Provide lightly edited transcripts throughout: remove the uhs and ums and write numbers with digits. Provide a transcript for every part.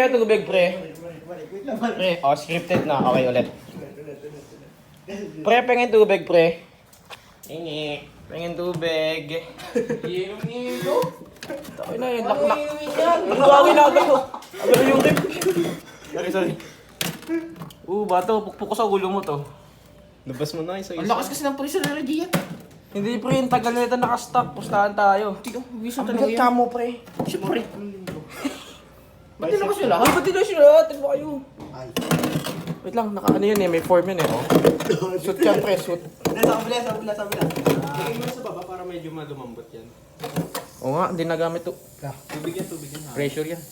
pengen tubig, pre. Pre, scripted na. Okay, ulit. Pre, pengen tubig, pre. Hingi. Pengen tubig. Iyong-iyo. Tayo na yun, laklak. Ang gawin na agad. Agad yung rip. Sorry. Bato, pukpuk ko sa ulo mo to. Labas mo na, isa-isa. Ang lakas kasi ng pressure na Gian. Hindi, pre, yung tagal na ito nakastock. Pustahan tayo. Hindi ka, bisa Ang talaga bigat yan. ka mo, pre. Siyempre. Ba't din ako sila? Ay, ba't nila sila? Tignan mo kayo. Wait lang, ano yun eh, may form yun eh, oh. Suit yan, pre, suit. Sa kabila. Tingin mo sa baba para medyo malumambot yan. Oo nga, hindi nagamit to. Tubig yan. Pressure yan.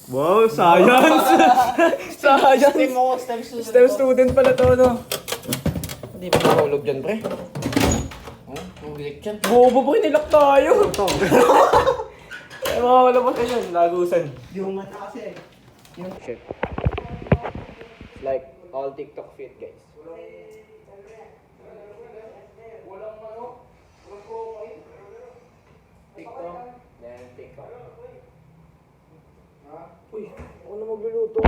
Wow, science! Science! STEM student pala to, no? Hindi ba nakahulog dyan, pre? Ang bilik yan. Bobo po, nilak tayo! Eh, wala pa kayo yun, lagusan. Yung mata kasi eh. Shit. Like all TikTok fit, guys. TikTok, then TikTok. Uy, ako na magluluto.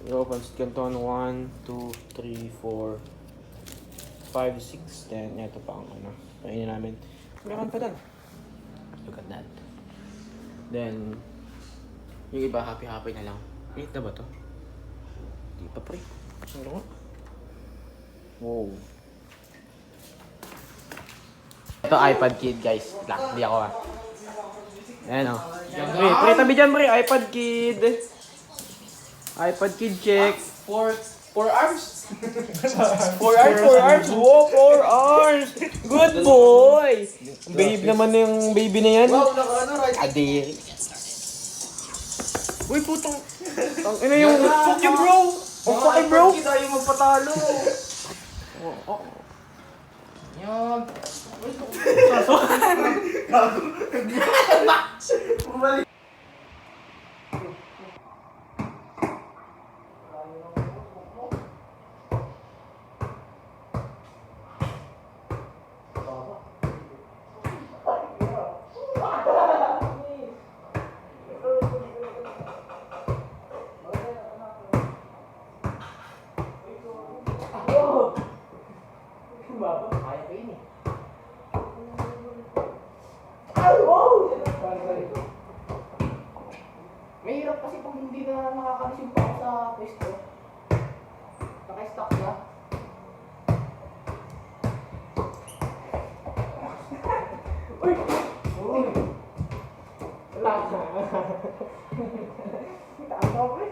Yo, pansit canton. 1, 2, 3, 4, 5, 6, 10. Ito pa ang ano. Painin namin. Meron pa dyan. Look at that. Then, yung iba happy-happy na lang. Eat na ba to? Di pa, pre. Ano nga? Wow. Ito iPad Kid, guys. Black, di ako ah. Ayan o. Pre, tabi dyan, pre. iPad Kid. iPad Kid check. 4 arms? 4 arms. Wow, 4 arms. Good boy. Babe naman yung baby na yan. Wow, naka-ano, right? Adi. Uy, putong. Ano yung fuck you, bro? Oh, fuck you, bro? Hindi tayo magpatalo. Yan. Kaya pa yun eh. Mahirap kasi pag hindi na nakakalisin pa ako sa pwesto. Naka-stock na. Uy! Wala ka. Taas ako, pre.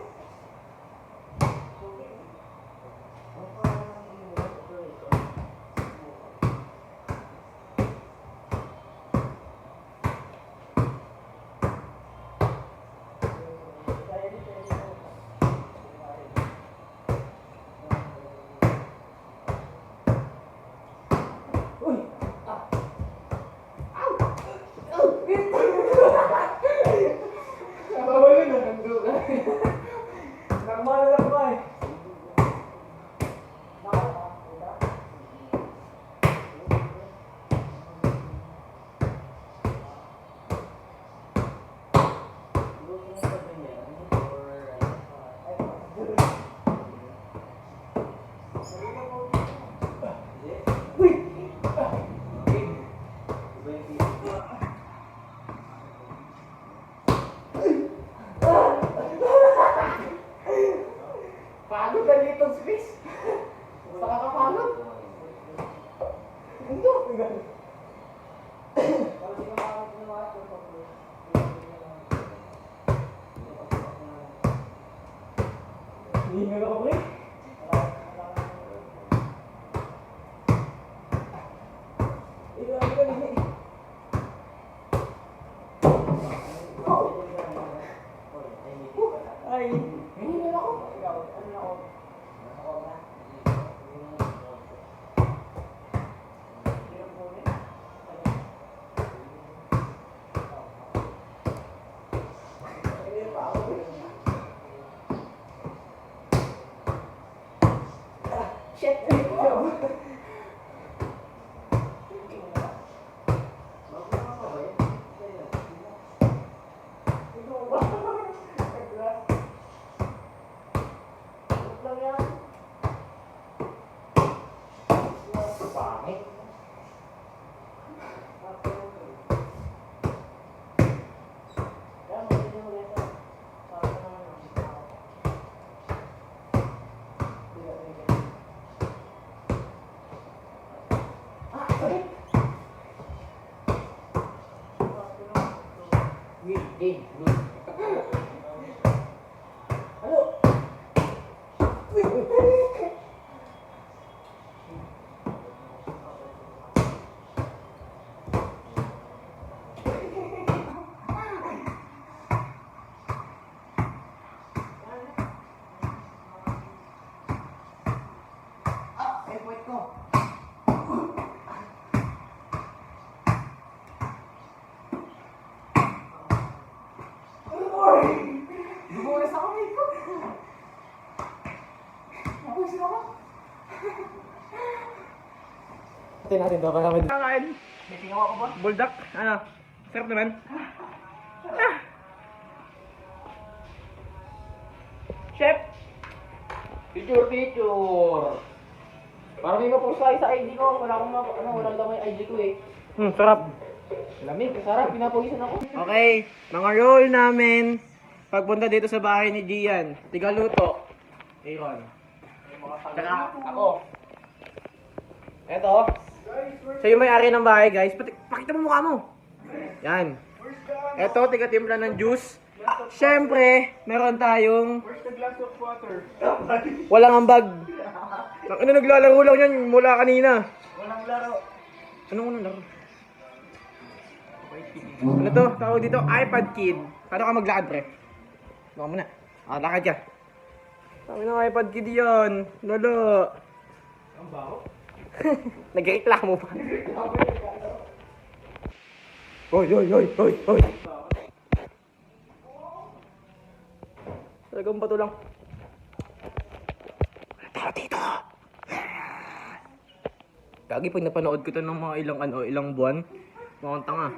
Normal lang ba eh? Pagod na dito, space. Basta kakapagod. Ito. Hindi nga ako eh. Ay, hindi na ako. Shit. Okay, good. Ano? May point ko. Bubukas ako dito. Napusin ako. Tingnan natin to para Kakain. May singaw ako ba? Buldak, ano? Sarap naman. Chef! Picture! Parang may mapost tayo sa ID ko. Wala akong walang lamay ID ko eh. Sarap. Lamig, sarap. Pinapawisan ako. Okay, mga roll namin. Pagpunta dito sa bahay ni Gian, tigaluto. Aaron. Saka ako. Eto. Siya yung may-ari ng bahay, guys. Pakita mo mukha mo. Yan. Eto, tiga-timpla ng juice. Siyempre, meron tayong Where's the glass of water? walang ambag. Ano naglalaro lang yan mula kanina. Walang laro. Anong unang laro? Ano to? Tawag dito, iPad Kid. Paano ka maglakad, pre? Baka muna. Lakad ka. Sabi ng iPad Kid yun. Lolo. Ang baho. Nagreklamo pa. Hoy, hoy, hoy, hoy, hoy. Talagang bato lang. Tao dito. Lagi pag napanood ko to ng mga ilang buwan, mukhang tanga.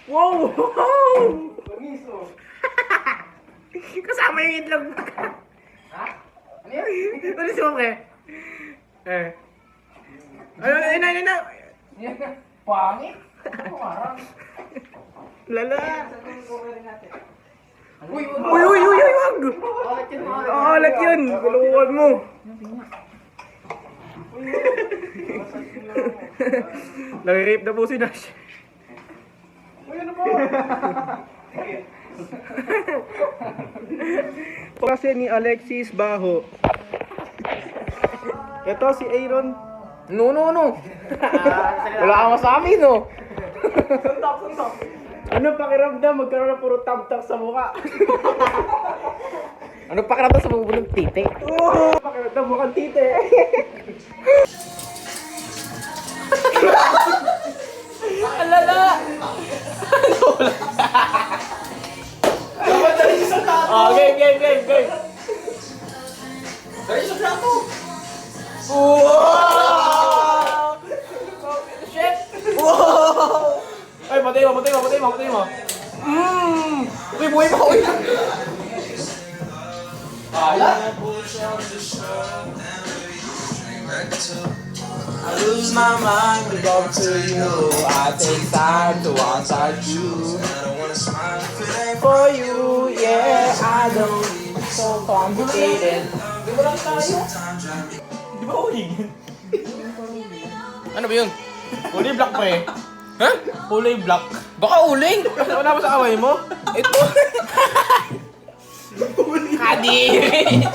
Wow! Miso. Kasama yung itlog. Ha? Ano yan? Ano si pre? Ano? Pangit! Ano parang? Lala. Okay natin. Uy, wag! Alat yun, Alat yun! Kulukuhan mo. Nag-rape na po si Nash. Uy, ano ba? Kasi ni Alexis Baho. Ito si Aaron. No. Wala kang masabi, no? Suntok. Ano pakiramdam magkaroon ng puro tab-tak sa mukha? Ano pakiramdam sa mabubulong tite? Oo! Pakiramdam mukhang tite. Alala! Dapat dali siya sa tato. Oh, game. Dali siya sa plato. Wow! Shit! Wow! Ay, patay mo. Uy, buhay pa, uy! Ala? I lose my mind when it comes to you. I take time to outside you. For you, yeah, I don't so complicated. Di ba lang tayo? Di ba uling? Ano ba yun? Kulay black pa eh. Ha? Kulay black. Baka uling! Wala ba sa away mo? Ito. Adi!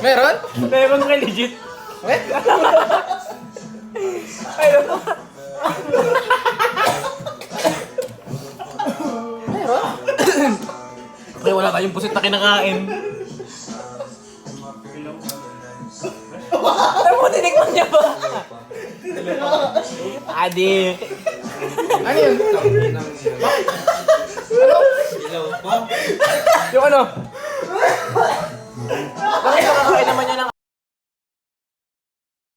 Meron? Meron ka legit. Eh? Ayun. Meron? Pre, wala tayong pusit na kinakain. Ano mo, tinikman niya ba? Adi. Ano yun? Yung ano?